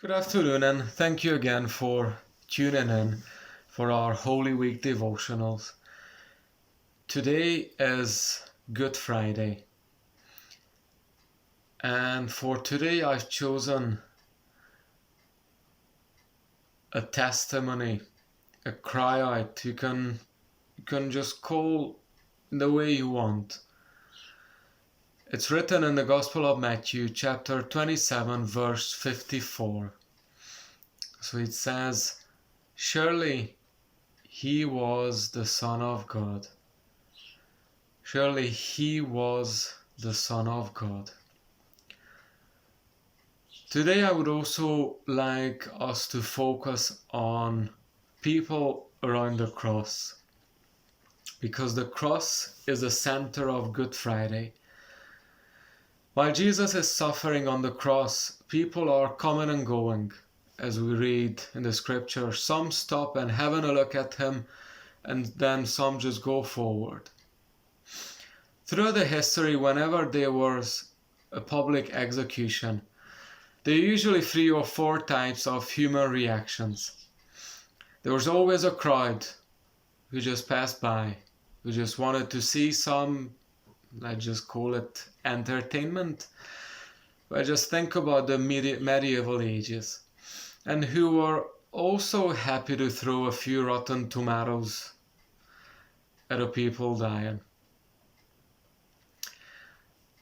Good afternoon, and thank you again for tuning in for our Holy Week devotionals. Today is Good Friday, and for today I've chosen a testimony, a cry out. You can just call in the way you want. It's written in the Gospel of Matthew, chapter 27, verse 54. So it says, "Surely he was the Son of God." Surely he was the Son of God. Today I would also like us to focus on people around the cross, because the cross is the center of Good Friday. While Jesus is suffering on the cross, people are coming and going. As we read in the scripture, some stop and having a look at him, and then some just go forward. Throughout the history, whenever there was a public execution, there are usually 3 or 4 types of human reactions. There was always a crowd who just passed by, who just wanted to see some, let's just call it entertainment. But just think about the medieval ages, and who were also happy to throw a few rotten tomatoes at the people dying.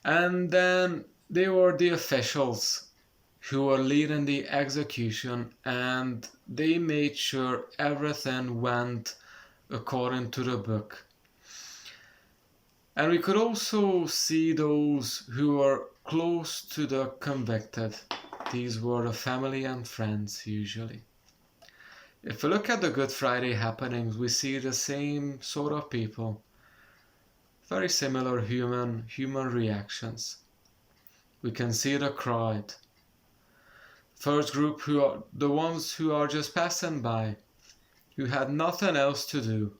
And then there were the officials who were leading the execution, and they made sure everything went according to the book. And we could also see those who were close to the convicted. These were the family and friends usually. If we look at the Good Friday happenings, we see the same sort of people. Very similar human reactions. We can see the crowd. First group, who are the ones who are just passing by, who had nothing else to do.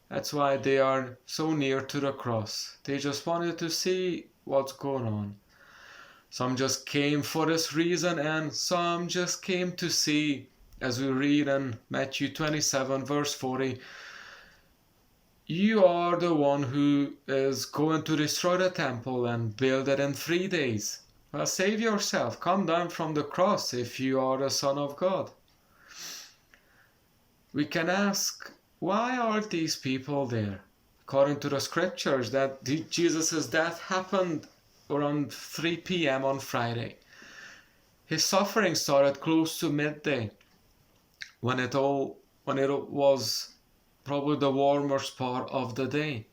That's why they are so near to the cross. They just wanted to see what's going on. Some just came for this reason, and some just came to see, as we read in Matthew 27 verse 40, "You are the one who is going to destroy the temple and build it in 3 days. Well, save yourself. Come down from the cross if you are the Son of God." We can ask, why are these people there? According to the scriptures, that Jesus' death happened around 3 p.m. on Friday. His suffering started close to midday, when it was probably the warmest part of the day.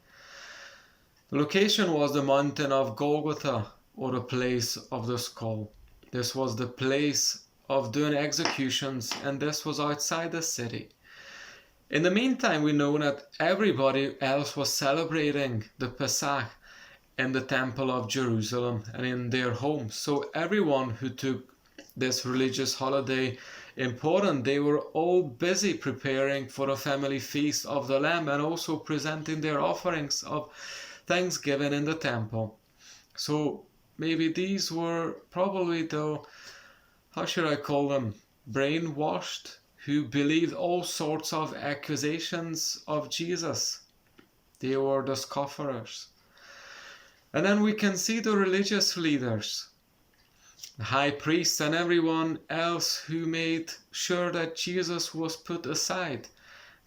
The location was the mountain of Golgotha, or the place of the skull. This was the place of doing executions, and this was outside the city. In the meantime, we know that everybody else was celebrating the Pesach in the Temple of Jerusalem and in their homes. So everyone who took this religious holiday important, they were all busy preparing for a family feast of the Lamb, and also presenting their offerings of thanksgiving in the temple. So maybe these were probably the, how should I call them, brainwashed, who believed all sorts of accusations of Jesus. They were the scoffers. And then we can see the religious leaders, the high priest and everyone else, who made sure that Jesus was put aside.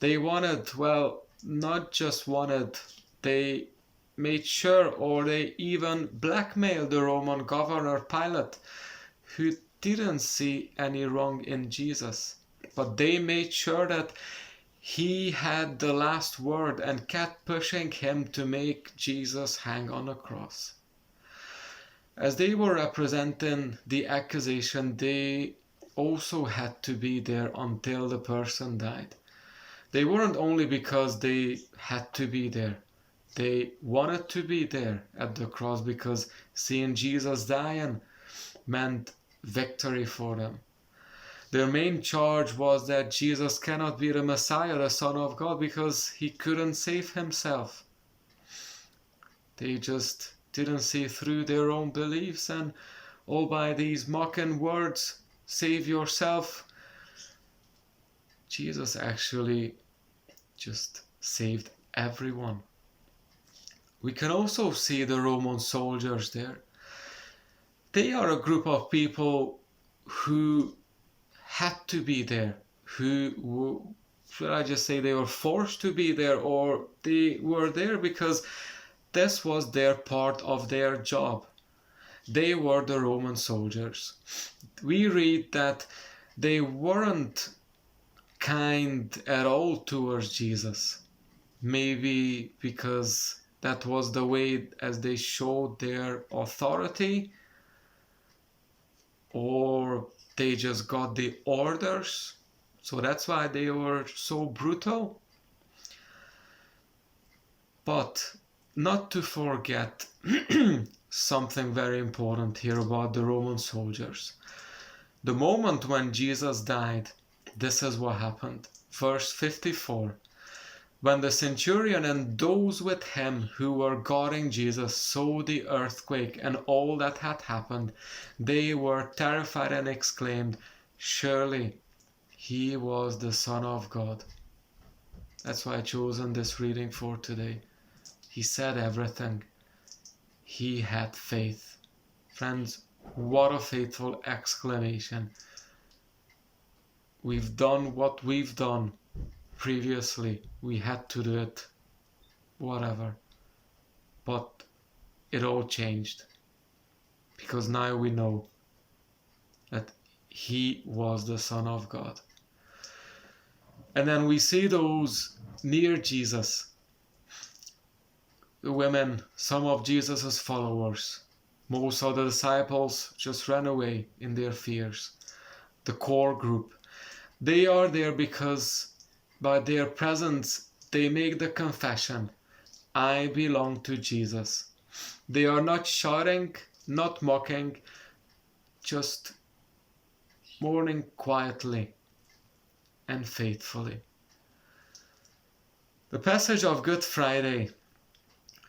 They wanted, well, not just wanted, they made sure, or they even blackmailed the Roman governor Pilate, who didn't see any wrong in Jesus. But they made sure that he had the last word, and kept pushing him to make Jesus hang on a cross. As they were representing the accusation, they also had to be there until the person died. They weren't only because they had to be there. They wanted to be there at the cross, because seeing Jesus dying meant victory for them. Their main charge was that Jesus cannot be the Messiah, the Son of God, because he couldn't save himself. They just didn't see through their own beliefs, and all by these mocking words save yourself. Jesus actually just saved everyone. We can also see the Roman soldiers there. They are a group of people who had to be there, should I just say they were forced to be there, or they were there because this was their part of their job. They were the Roman soldiers. We read that they weren't kind at all towards Jesus. Maybe because that was the way as they showed their authority, or they just got the orders, so that's why they were so brutal. But not to forget something very important here about the Roman soldiers. The moment when Jesus died, this is what happened. Verse 54. When the centurion and those with him who were guarding Jesus saw the earthquake and all that had happened, they were terrified and exclaimed, "Surely he was the Son of God." That's why I chosen this reading for today. He said everything. He had faith. Friends, what a faithful exclamation. We've done what we've done. Previously, we had to do it, whatever. But it all changed. Because now we know that he was the Son of God. And then we see those near Jesus, the women, some of Jesus' followers. Most of the disciples just ran away in their fears. The core group. They are there because by their presence, they make the confession, "I belong to Jesus." They are not shouting, not mocking, just mourning quietly and faithfully. The passage of Good Friday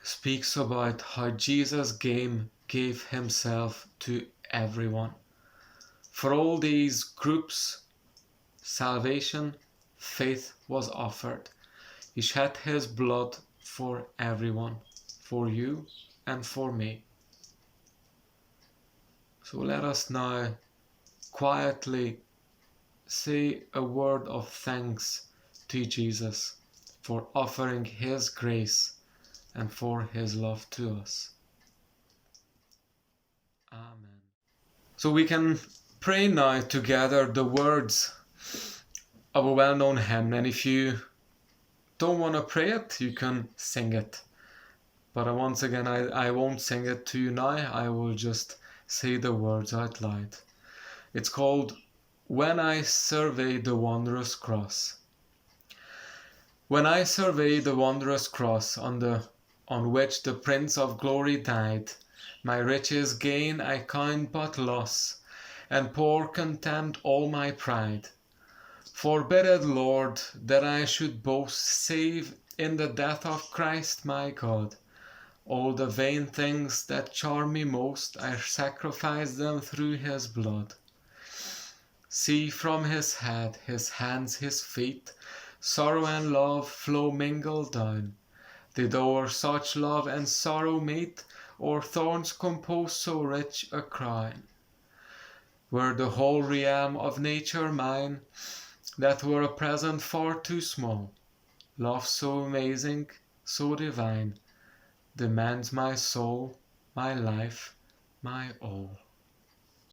speaks about how Jesus gave himself to everyone. For all these groups, salvation, faith was offered. He shed his blood for everyone, for you and for me. So let us now quietly say a word of thanks to Jesus for offering his grace and for his love to us. Amen. So we can pray now together the words of a well-known hymn, and if you don't want to pray it, you can sing it. But once again, I won't sing it to you now, I will just say the words out loud. It's called "When I Survey the Wondrous Cross." When I survey the wondrous cross on which the Prince of Glory died, my riches gain I count but loss, and pour contempt all my pride. Forbid it, Lord, that I should boast, save in the death of Christ my God. All the vain things that charm me most, I sacrifice them through his blood. See from his head, his hands, his feet, sorrow and love flow mingled down. Did o'er such love and sorrow meet, or thorns compose so rich a crown? Were the whole realm of nature mine, that were a present far too small. Love so amazing, so divine, demands my soul, my life, my all.